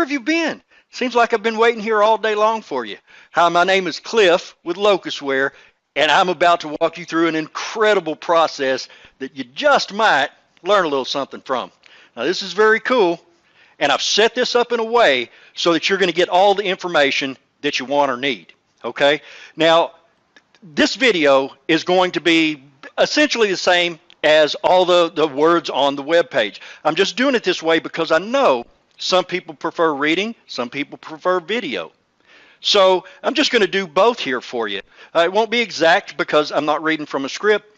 have you been? Seems like I've been waiting here all day long for you. Hi, my name is Cliff with Locustware, and I'm about to walk you through an incredible process that you just might learn a little something from. Now, this is very cool, and I've set this up in a way so that you're going to get all the information that you want or need, okay? Now, this video is going to be essentially the same as all the words on the web page. I'm just doing it this way because I know some people prefer reading, some people prefer video. So I'm just going to do both here for you. It won't be exact because I'm not reading from a script,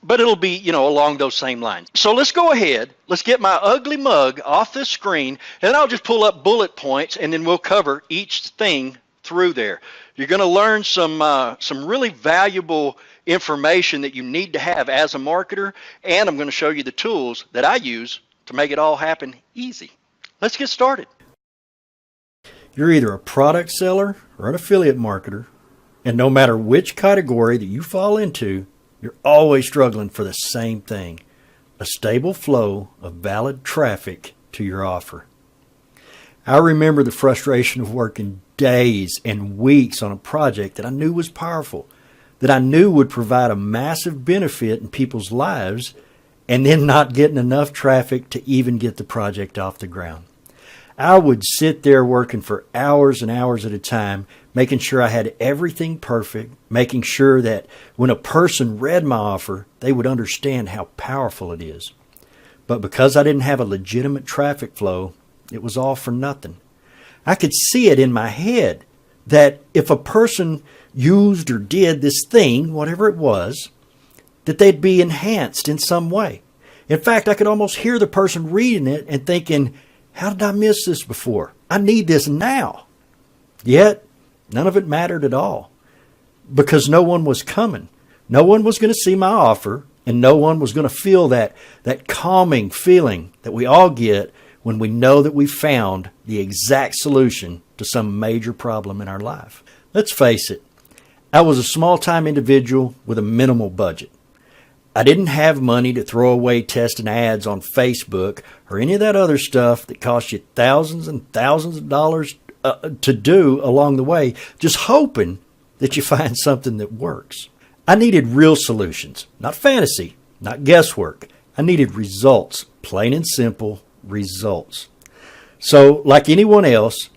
but it'll be, along those same lines. So let's go ahead. Let's get my ugly mug off this screen, and then I'll just pull up bullet points, and then we'll cover each thing through there. You're going to learn some really valuable information that you need to have as a marketer, and I'm going to show you the tools that I use to make it all happen easy. Let's get started. You're either a product seller or an affiliate marketer, and no matter which category that you fall into, you're always struggling for the same thing: a stable flow of valid traffic to your offer. I remember the frustration of working days and weeks on a project that I knew was powerful, that I knew would provide a massive benefit in people's lives, and then not getting enough traffic to even get the project off the ground. I would sit there working for hours and hours at a time, making sure I had everything perfect, making sure that when a person read my offer, they would understand how powerful it is. But because I didn't have a legitimate traffic flow, it was all for nothing. I could see it in my head that if a person used or did this thing, whatever it was, that they'd be enhanced in some way. In fact, I could almost hear the person reading it and thinking, how did I miss this before? I need this now. Yet, none of it mattered at all because no one was coming. No one was going to see my offer, and no one was going to feel that calming feeling that we all get when we know that we found the exact solution to some major problem in our life. Let's face it, I was a small-time individual with a minimal budget. I didn't have money to throw away testing ads on Facebook or any of that other stuff that costs you thousands and thousands of dollars to do along the way, just hoping that you find something that works. I needed real solutions, not fantasy, not guesswork. I needed results, plain and simple results. So, like anyone else,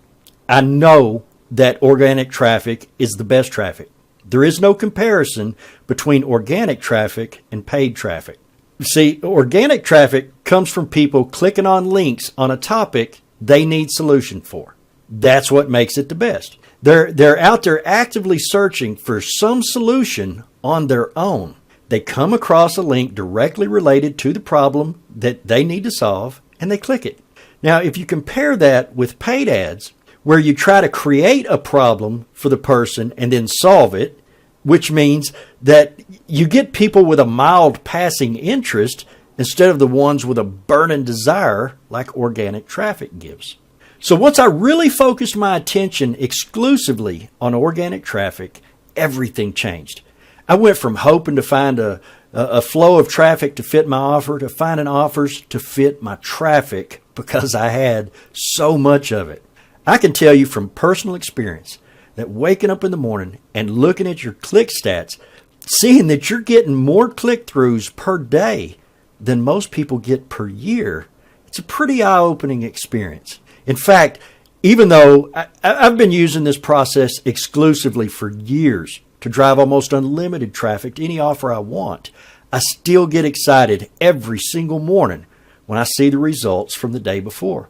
I know that organic traffic is the best traffic. There is no comparison between organic traffic and paid traffic. See, organic traffic comes from people clicking on links on a topic they need solution for. That's what makes it the best. They're out there actively searching for some solution on their own. They come across a link directly related to the problem that they need to solve, and they click it. Now, if you compare that with paid ads, where you try to create a problem for the person and then solve it, which means that you get people with a mild passing interest instead of the ones with a burning desire like organic traffic gives. So once I really focused my attention exclusively on organic traffic, everything changed. I went from hoping to find a flow of traffic to fit my offer to finding offers to fit my traffic because I had so much of it. I can tell you from personal experience that waking up in the morning and looking at your click stats, seeing that you're getting more click-throughs per day than most people get per year, it's a pretty eye-opening experience. In fact, even though I've been using this process exclusively for years to drive almost unlimited traffic to any offer I want, I still get excited every single morning when I see the results from the day before.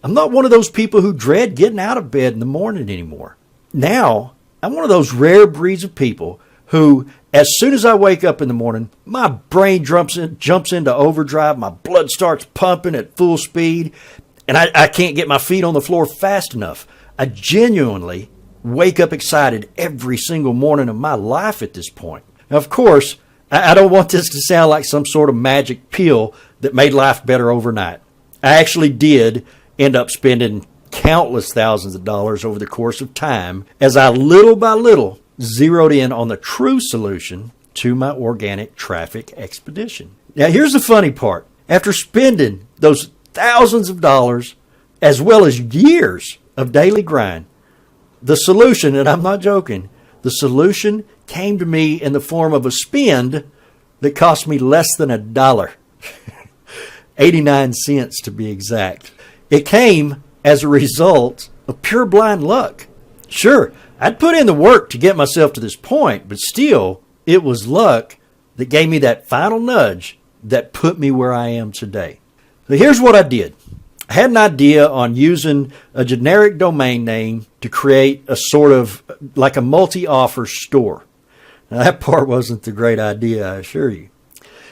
I'm not one of those people who dread getting out of bed in the morning anymore. Now, I'm one of those rare breeds of people who, as soon as I wake up in the morning, my brain jumps into overdrive, my blood starts pumping at full speed, and I can't get my feet on the floor fast enough. I genuinely wake up excited every single morning of my life at this point. Now, of course, I don't want this to sound like some sort of magic pill that made life better overnight. I actually did end up spending countless thousands of dollars over the course of time as I little by little zeroed in on the true solution to my organic traffic expedition. Now, here's the funny part. After spending those thousands of dollars as well as years of daily grind, the solution, and I'm not joking, the solution came to me in the form of a spend that cost me less than $1. 89 cents to be exact. It came as a result of pure blind luck. Sure, I'd put in the work to get myself to this point, but still, it was luck that gave me that final nudge that put me where I am today. So here's what I did. I had an idea on using a generic domain name to create a sort of like a multi-offer store. Now, that part wasn't the great idea, I assure you.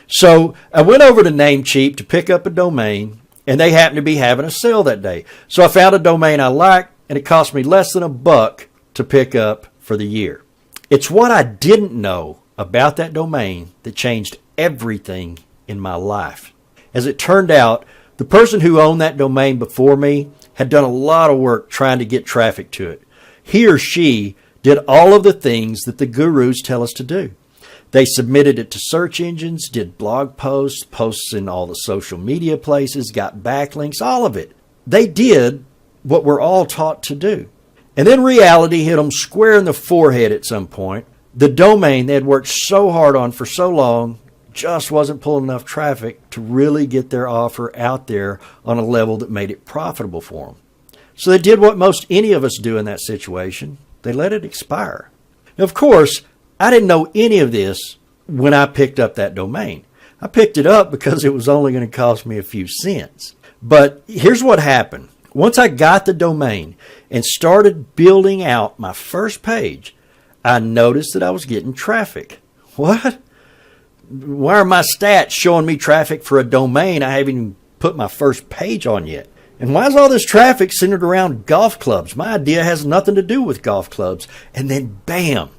So I went over to Namecheap to pick up a domain, and they happened to be having a sale that day. So I found a domain I liked, and it cost me less than $1 to pick up for the year. It's what I didn't know about that domain that changed everything in my life. As it turned out, the person who owned that domain before me had done a lot of work trying to get traffic to it. He or she did all of the things that the gurus tell us to do. They submitted it to search engines, did blog posts, posts in all the social media places, got backlinks, all of it. They did what we're all taught to do. And then reality hit them square in the forehead at some point. The domain they had worked so hard on for so long just wasn't pulling enough traffic to really get their offer out there on a level that made it profitable for them. So they did what most any of us do in that situation. They let it expire. Now, of course, I didn't know any of this when I picked up that domain. I picked it up because it was only going to cost me a few cents. But here's what happened. Once I got the domain and started building out my first page, I noticed that I was getting traffic. What? Why are my stats showing me traffic for a domain I haven't even put my first page on yet? And why is all this traffic centered around golf clubs? My idea has nothing to do with golf clubs. And then bam,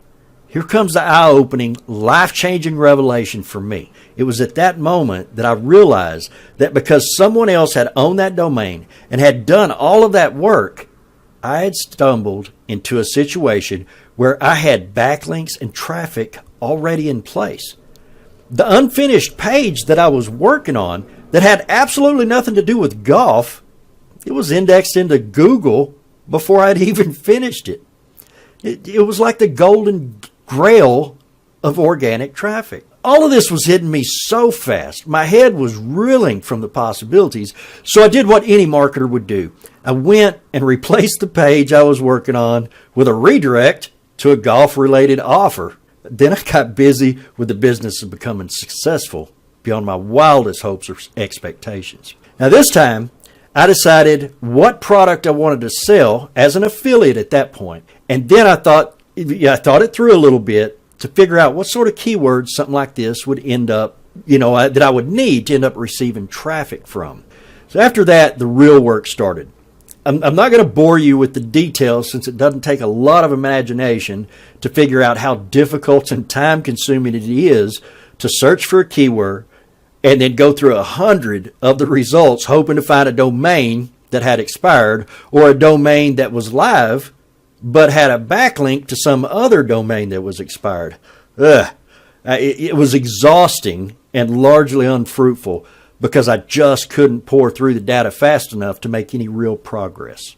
here comes the eye-opening, life-changing revelation for me. It was at that moment that I realized that because someone else had owned that domain and had done all of that work, I had stumbled into a situation where I had backlinks and traffic already in place. The unfinished page that I was working on that had absolutely nothing to do with golf, it was indexed into Google before I'd even finished it. It was like the golden grail of organic traffic. All of this was hitting me so fast. My head was reeling from the possibilities. So I did what any marketer would do. I went and replaced the page I was working on with a redirect to a golf-related offer. Then I got busy with the business of becoming successful beyond my wildest hopes or expectations. Now this time, I decided what product I wanted to sell as an affiliate at that point. And then I thought it through a little bit to figure out what sort of keywords something like this would end up, that I would need to end up receiving traffic from. So after that, the real work started. I'm not going to bore you with the details since it doesn't take a lot of imagination to figure out how difficult and time-consuming it is to search for a keyword and then go through 100 of the results hoping to find a domain that had expired or a domain that was live but had a backlink to some other domain that was expired. It was exhausting and largely unfruitful because I just couldn't pour through the data fast enough to make any real progress.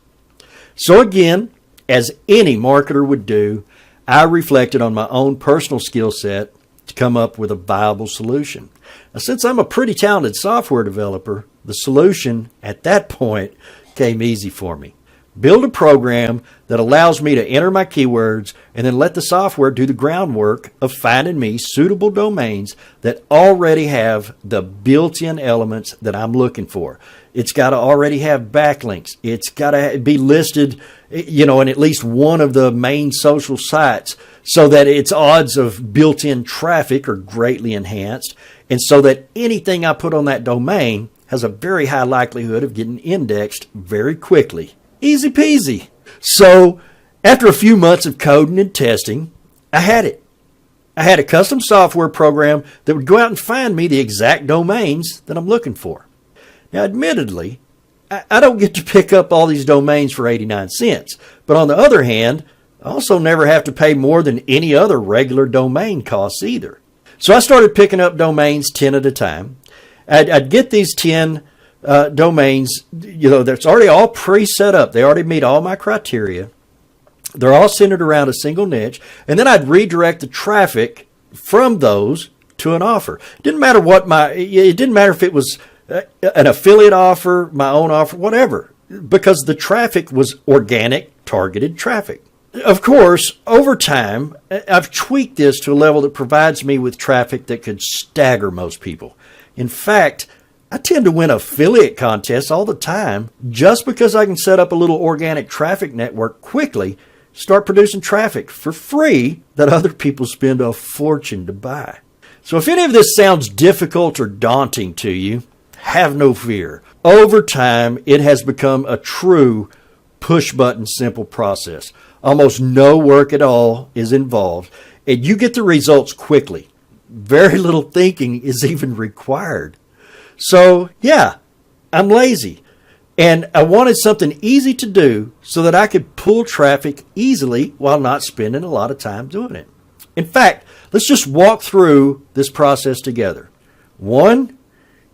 So again, as any marketer would do, I reflected on my own personal skill set to come up with a viable solution. Now, since I'm a pretty talented software developer, the solution at that point came easy for me. Build a program that allows me to enter my keywords and then let the software do the groundwork of finding me suitable domains that already have the built-in elements that I'm looking for. It's got to already have backlinks. It's got to be listed, in at least one of the main social sites so that its odds of built-in traffic are greatly enhanced and so that anything I put on that domain has a very high likelihood of getting indexed very quickly. Easy peasy. So after a few months of coding and testing, I had it. I had a custom software program that would go out and find me the exact domains that I'm looking for. Now, admittedly, I don't get to pick up all these domains for 89 cents. But on the other hand, I also never have to pay more than any other regular domain costs either. So I started picking up domains 10 at a time. I'd get these 10 domains, that's already all pre-set up. They already meet all my criteria. They're all centered around a single niche. And then I'd redirect the traffic from those to an offer. It didn't matter if it was an affiliate offer, my own offer, whatever, because the traffic was organic, targeted traffic. Of course, over time, I've tweaked this to a level that provides me with traffic that could stagger most people. In fact, I tend to win affiliate contests all the time just because I can set up a little organic traffic network quickly, start producing traffic for free that other people spend a fortune to buy. So if any of this sounds difficult or daunting to you, have no fear. Over time, it has become a true push-button simple process. Almost no work at all is involved, and you get the results quickly. Very little thinking is even required. So, yeah, I'm lazy, and I wanted something easy to do so that I could pull traffic easily while not spending a lot of time doing it. In fact, let's just walk through this process together. 1,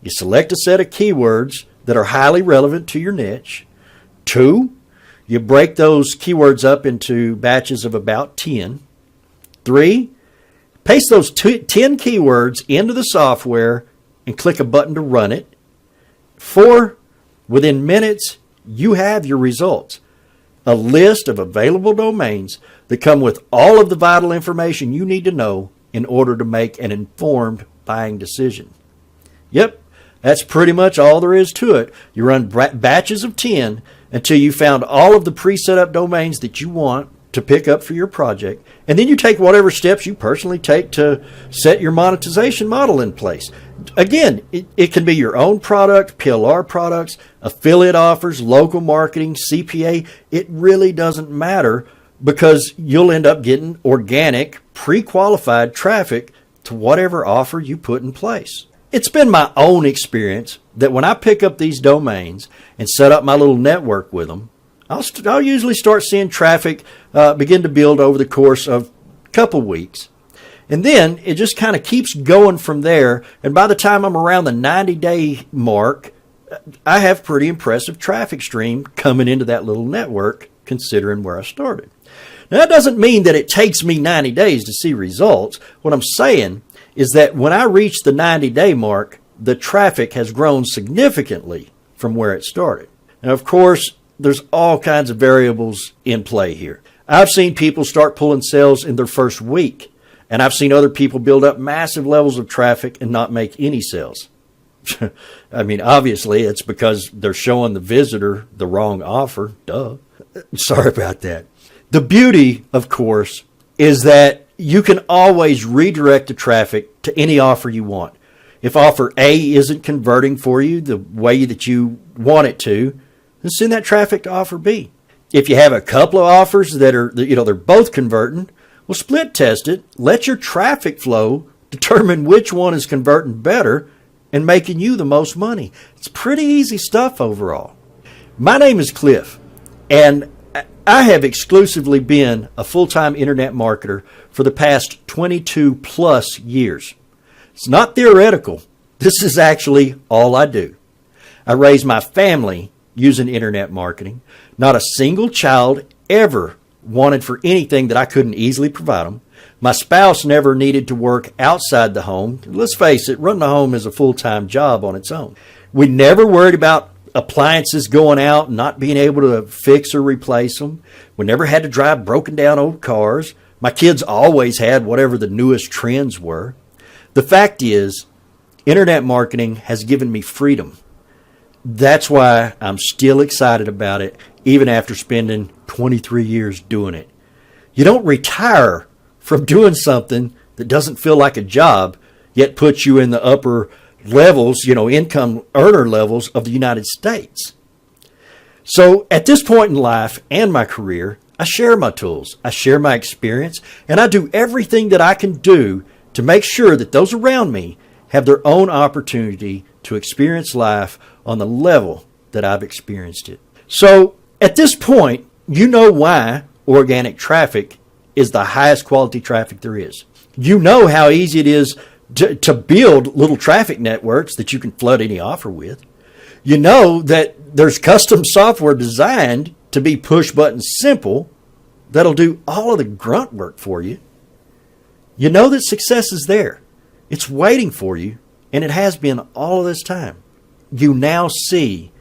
you select a set of keywords that are highly relevant to your niche. 2, you break those keywords up into batches of about 10. 3, paste those 10 keywords into the software and click a button to run it. 4, within minutes, you have your results. A list of available domains that come with all of the vital information you need to know in order to make an informed buying decision. Yep, that's pretty much all there is to it. You run batches of 10 until you found all of the pre-set up domains that you want to pick up for your project. And then you take whatever steps you personally take to set your monetization model in place. Again, it can be your own product, PLR products, affiliate offers, local marketing, CPA. It really doesn't matter because you'll end up getting organic, pre-qualified traffic to whatever offer you put in place. It's been my own experience that when I pick up these domains and set up my little network with them, I'll usually start seeing traffic begin to build over the course of a couple weeks. And then it just kind of keeps going from there. And by the time I'm around the 90-day mark, I have pretty impressive traffic stream coming into that little network, considering where I started. Now, that doesn't mean that it takes me 90 days to see results. What I'm saying is that when I reach the 90-day mark, the traffic has grown significantly from where it started. Now, of course, there's all kinds of variables in play here. I've seen people start pulling sales in their first week, and I've seen other people build up massive levels of traffic and not make any sales. I mean, obviously, it's because they're showing the visitor the wrong offer. Duh. Sorry about that. The beauty, of course, is that you can always redirect the traffic to any offer you want. If offer A isn't converting for you the way that you want it to, then send that traffic to offer B. If you have a couple of offers that are, they're both converting, well, split test it. Let your traffic flow determine which one is converting better and making you the most money. It's pretty easy stuff overall. My name is Cliff, and I have exclusively been a full-time internet marketer for the past 22 plus years. It's not theoretical. This is actually all I do. I raise my family using internet marketing. Not a single child ever wanted for anything that I couldn't easily provide them. My spouse never needed to work outside the home. Let's face it, running a home is a full-time job on its own. We never worried about appliances going out and not being able to fix or replace them. We never had to drive broken down old cars. My kids always had whatever the newest trends were. The fact is, internet marketing has given me freedom. That's why I'm still excited about it, even after spending 23 years doing it. You don't retire from doing something that doesn't feel like a job, yet puts you in the upper levels, income earner levels of the United States. So at this point in life and my career, I share my tools, I share my experience, and I do everything that I can do to make sure that those around me have their own opportunity to experience life on the level that I've experienced it. So at this point, you know why organic traffic is the highest quality traffic there is. You know how easy it is to build little traffic networks that you can flood any offer with. You know that there's custom software designed to be push button simple that'll do all of the grunt work for you. You know that success is there. It's waiting for you, and it has been all of this time. You now see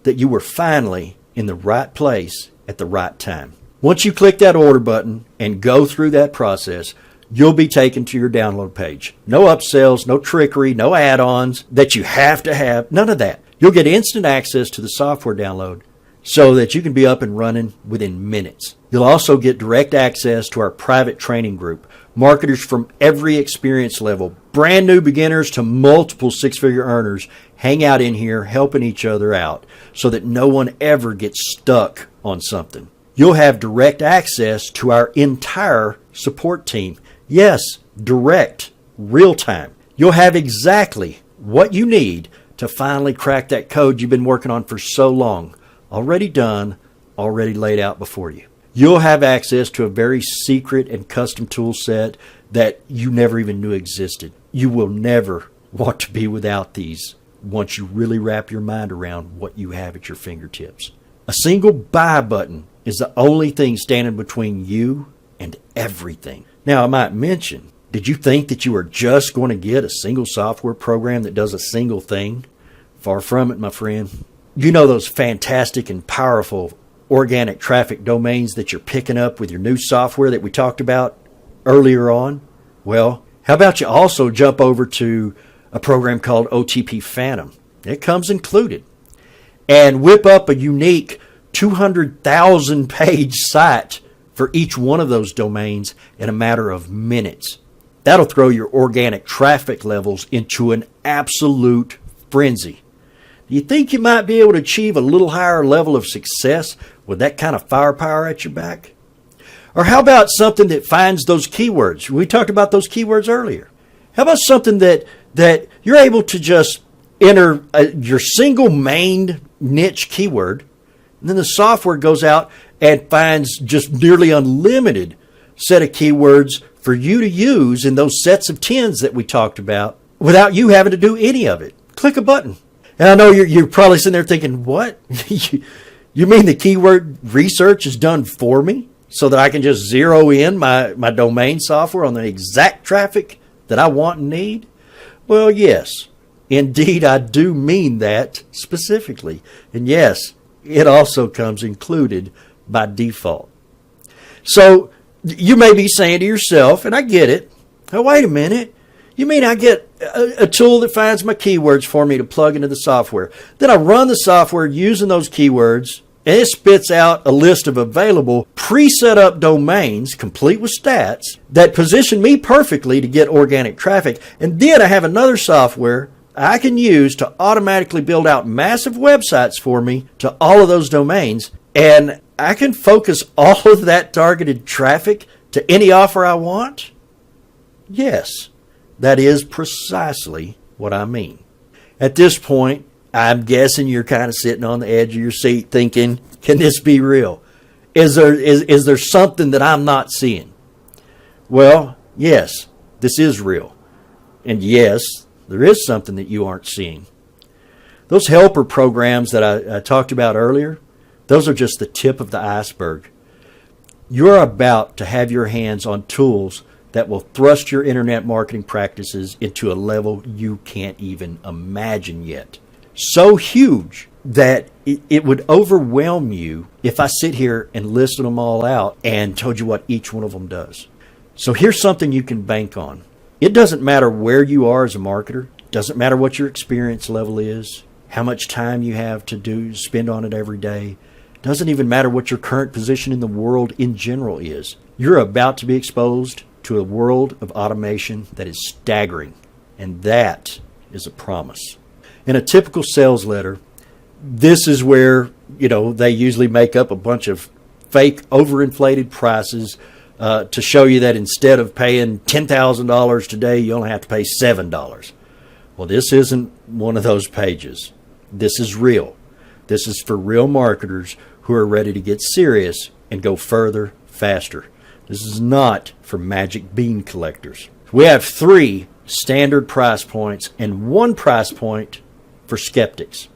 that you were finally in the right place at the right time. Once you click that order button and go through that process, you'll be taken to your download page. No upsells, no trickery, no add-ons that you have to have, none of that. You'll get instant access to the software download so that you can be up and running within minutes. You'll also get direct access to our private training group. Marketers from every experience level, brand new beginners to multiple six-figure earners, hang out in here helping each other out so that no one ever gets stuck on something. You'll have direct access to our entire support team. Yes, direct, real time. You'll have exactly what you need to finally crack that code you've been working on for so long. Already done, already laid out before you. You'll have access to a very secret and custom tool set that you never even knew existed. You will never want to be without these once you really wrap your mind around what you have at your fingertips. A single buy button is the only thing standing between you and everything. Now, I might mention, did you think that you were just going to get a single software program that does a single thing? Far from it, my friend. You know those fantastic and powerful organic traffic domains that you're picking up with your new software that we talked about earlier on? Well, how about you also jump over to a program called OTP Phantom? It comes included. And whip up a unique 200,000 page site for each one of those domains in a matter of minutes. That'll throw your organic traffic levels into an absolute frenzy. Do you think you might be able to achieve a little higher level of success with that kind of firepower at your back? Or how about something that finds those keywords? We talked about those keywords earlier. How about something that you're able to just enter your single main niche keyword, and then the software goes out and finds just nearly unlimited set of keywords for you to use in those sets of 10s that we talked about without you having to do any of it. Click a button. And I know you're probably sitting there thinking, what? You mean the keyword research is done for me so that I can just zero in my domain software on the exact traffic that I want and need? Well, yes. Indeed, I do mean that specifically. And yes, it also comes included by default. So you may be saying to yourself, and I get it, oh, wait a minute. You mean I get a tool that finds my keywords for me to plug into the software. Then I run the software using those keywords, and it spits out a list of available pre-set up domains, complete with stats, that position me perfectly to get organic traffic. And then I have another software I can use to automatically build out massive websites for me to all of those domains. And I can focus all of that targeted traffic to any offer I want? Yes. That is precisely what I mean. At this point, I'm guessing you're kind of sitting on the edge of your seat thinking, can this be real? Is there something that I'm not seeing? Well, yes, this is real. And yes, there is something that you aren't seeing. Those helper programs that I talked about earlier, those are just the tip of the iceberg. You're about to have your hands on tools that will thrust your internet marketing practices into a level you can't even imagine yet. So huge that it would overwhelm you if I sit here and listed them all out and told you what each one of them does. So here's something you can bank on. It doesn't matter where you are as a marketer. It doesn't matter what your experience level is, how much time you have to spend on it every day. It doesn't even matter what your current position in the world in general is. You're about to be exposed to a world of automation that is staggering, and that is a promise. In a typical sales letter, this is where, they usually make up a bunch of fake overinflated prices to show you that instead of paying $10,000 today, you only have to pay $7. Well, this isn't one of those pages. This is real. This is for real marketers who are ready to get serious and go further, faster. This is not for magic bean collectors. We have 3 standard price points and 1 price point for skeptics.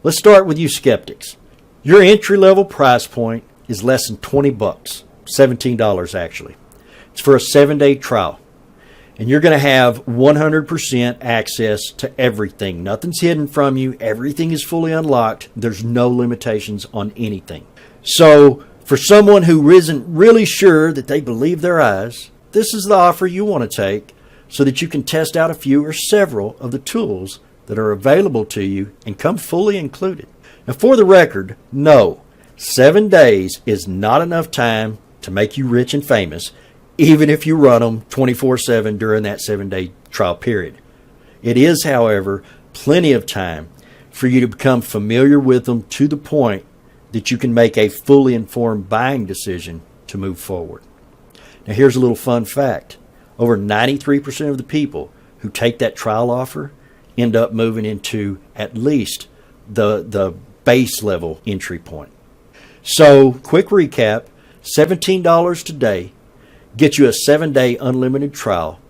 Let's start with you skeptics. Your entry-level price point is less than $20, $17 actually. It's for a 7-day trial. And you're going to have 100% access to everything. Nothing's hidden from you. Everything is fully unlocked. There's no limitations on anything. So for someone who isn't really sure that they believe their eyes, this is the offer you want to take so that you can test out a few or several of the tools that are available to you and come fully included. Now, for the record, no, 7 days is not enough time to make you rich and famous, even if you run them 24/7 during that 7-day trial period. It is, however, plenty of time for you to become familiar with them to the point that you can make a fully informed buying decision to move forward. Now, here's a little fun fact. Over 93% of the people who take that trial offer end up moving into at least the base level entry point. So, quick recap, $17 today gets you a 7-day unlimited trial,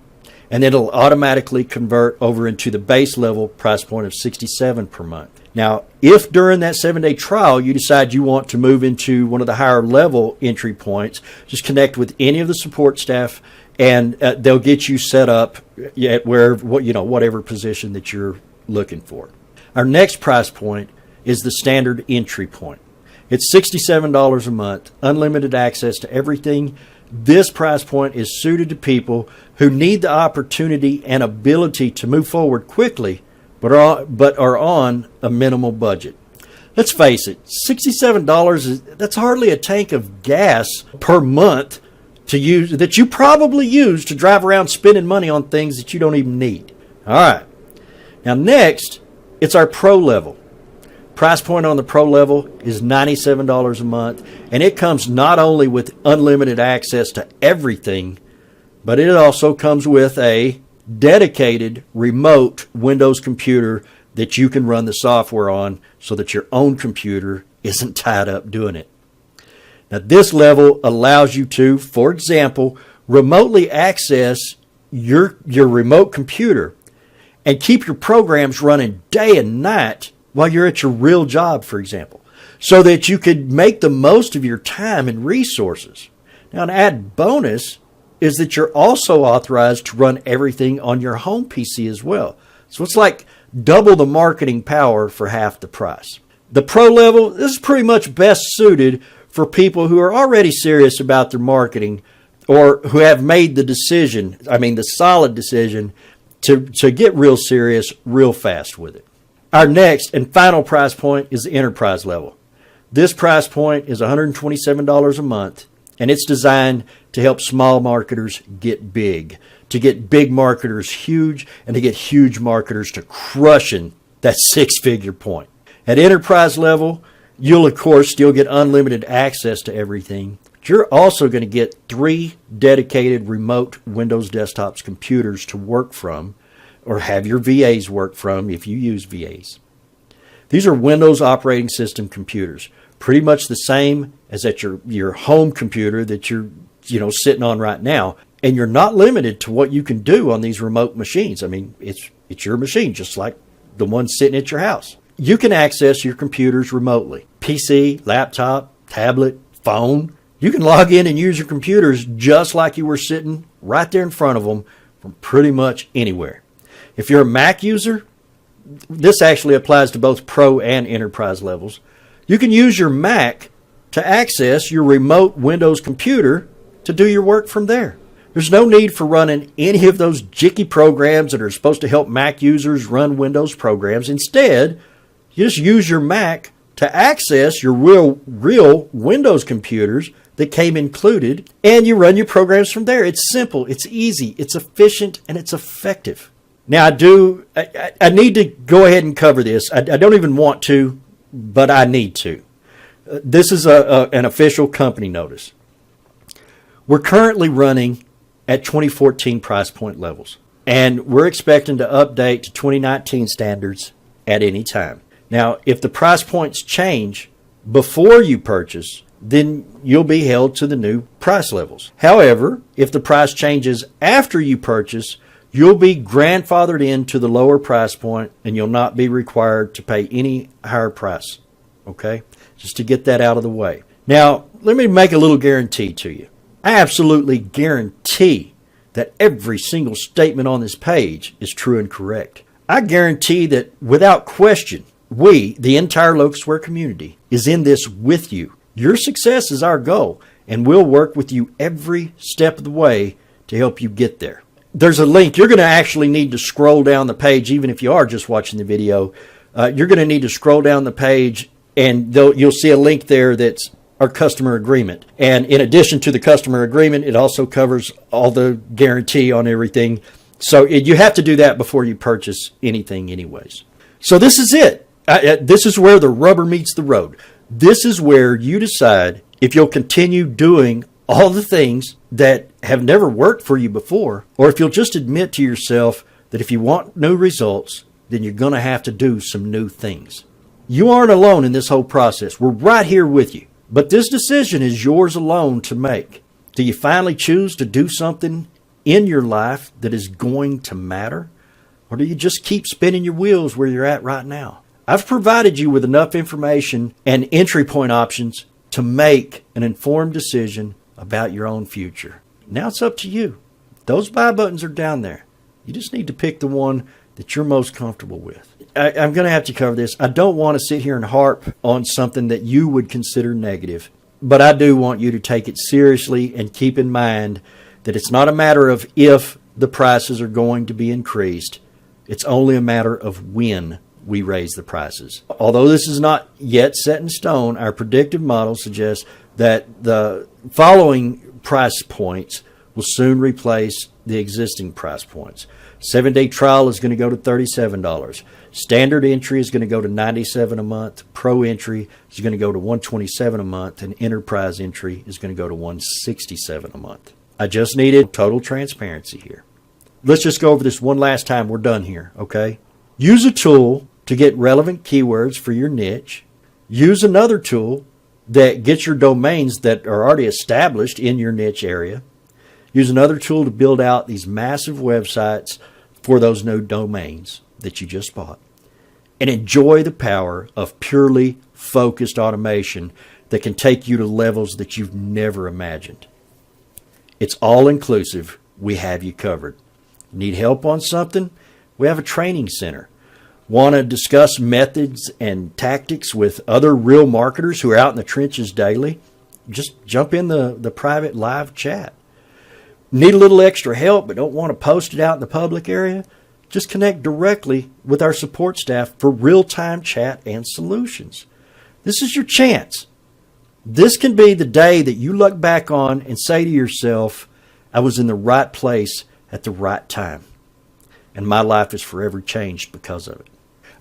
and it'll automatically convert over into the base level price point of $67 per month. Now, if during that 7-day trial you decide you want to move into one of the higher level entry points, just connect with any of the support staff, and they'll get you set up at whatever position that you're looking for. Our next price point is the standard entry point. It's $67 a month, unlimited access to everything. This price point is suited to people who need the opportunity and ability to move forward quickly, but are on a minimal budget. Let's face it, $67 that's hardly a tank of gas per month to use that you probably use to drive around spending money on things that you don't even need. All right. Now next, it's our pro level. Price point on the pro level is $97 a month, and it comes not only with unlimited access to everything, but it also comes with a dedicated remote Windows computer that you can run the software on so that your own computer isn't tied up doing it. Now, this level allows you to, for example, remotely access your remote computer and keep your programs running day and night while you're at your real job, for example, so that you could make the most of your time and resources. Now, an added bonus is that you're also authorized to run everything on your home PC as well. So it's like double the marketing power for half the price. The pro level, this is pretty much best suited for people who are already serious about their marketing or who have made the solid decision to get real serious real fast with it. Our next and final price point is the enterprise level. This price point is $127 a month, and it's designed to help small marketers get big, to get big marketers huge, and to get huge marketers to crushing that 6-figure point. At enterprise level, you'll of course still get unlimited access to everything. But you're also going to get 3 dedicated remote Windows desktops computers to work from, or have your VAs work from if you use VAs. These are Windows operating system computers, pretty much the same as at your home computer that you're sitting on right now. And you're not limited to what you can do on these remote machines. I mean, it's your machine, just like the one sitting at your house. You can access your computers remotely. PC, laptop, tablet, phone. You can log in and use your computers just like you were sitting right there in front of them from pretty much anywhere. If you're a Mac user, this actually applies to both pro and enterprise levels. You can use your Mac to access your remote Windows computer to do your work from there. There's no need for running any of those jicky programs that are supposed to help Mac users run Windows programs. Instead, you just use your Mac to access your real Windows computers that came included, and you run your programs from there. It's simple, it's easy, it's efficient, and it's effective. Now, I need to go ahead and cover this. I don't even want to, but I need to. This is an official company notice. We're currently running at 2014 price point levels, and we're expecting to update to 2019 standards at any time. Now, if the price points change before you purchase, then you'll be held to the new price levels. However, if the price changes after you purchase, You'll be grandfathered into the lower price point, and you'll not be required to pay any higher price. Okay? Just to get that out of the way. Now, let me make a little guarantee to you. I absolutely guarantee that every single statement on this page is true and correct. I guarantee that without question, we, the entire Locustware community, is in this with you. Your success is our goal, and we'll work with you every step of the way to help you get there. There's a link. You're going to actually need to scroll down the page, even if you are just watching the video. You're going to need to scroll down the page, and you'll see a link there that's our customer agreement. And in addition to the customer agreement, it also covers all the guarantee on everything. So you have to do that before you purchase anything anyways. So this is it. This is where the rubber meets the road. This is where you decide if you'll continue doing all the things that have never worked for you before, or if you'll just admit to yourself that if you want new results, then you're going to have to do some new things. You aren't alone in this whole process. We're right here with you. But this decision is yours alone to make. Do you finally choose to do something in your life that is going to matter? Or do you just keep spinning your wheels where you're at right now? I've provided you with enough information and entry point options to make an informed decision about your own future. Now it's up to you. Those buy buttons are down there. You just need to pick the one that you're most comfortable with. I'm going to have to cover this. I don't want to sit here and harp on something that you would consider negative, but I do want you to take it seriously and keep in mind that it's not a matter of if the prices are going to be increased. It's only a matter of when we raise the prices. Although this is not yet set in stone, our predictive model suggests that the following price points will soon replace the existing price points. 7-day trial is going to go to $37. Standard entry is going to go to $97 a month. Pro entry is going to go to $127 a month. And enterprise entry is going to go to $167 a month. I just needed total transparency here. Let's just go over this one last time. We're done here, okay? Use a tool to get relevant keywords for your niche. Use another tool that gets your domains that are already established in your niche area. Use another tool to build out these massive websites for those new domains that you just bought. And enjoy the power of purely focused automation that can take you to levels that you've never imagined. It's all inclusive. We have you covered. Need help on something? We have a training center. Want to discuss methods and tactics with other real marketers who are out in the trenches daily? Just jump in the private live chat. Need a little extra help but don't want to post it out in the public area? Just connect directly with our support staff for real-time chat and solutions. This is your chance. This can be the day that you look back on and say to yourself, I was in the right place at the right time. And my life is forever changed because of it.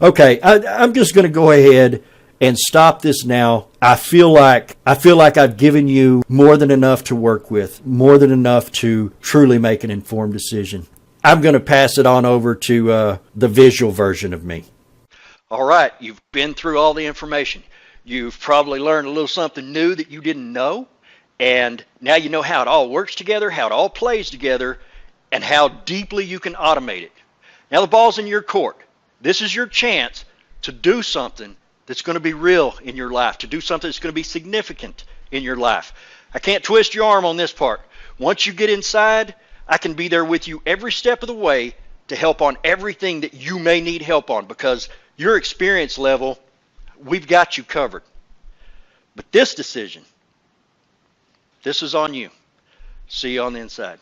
Okay, I'm just going to go ahead and stop this now. I feel like I've given you more than enough to work with, more than enough to truly make an informed decision. I'm going to pass it on over to the visual version of me. All right, you've been through all the information. You've probably learned a little something new that you didn't know, and now you know how it all works together, how it all plays together, and how deeply you can automate it. Now the ball's in your court. This is your chance to do something that's going to be real in your life, to do something that's going to be significant in your life. I can't twist your arm on this part. Once you get inside, I can be there with you every step of the way to help on everything that you may need help on, because your experience level, we've got you covered. But this decision, this is on you. See you on the inside.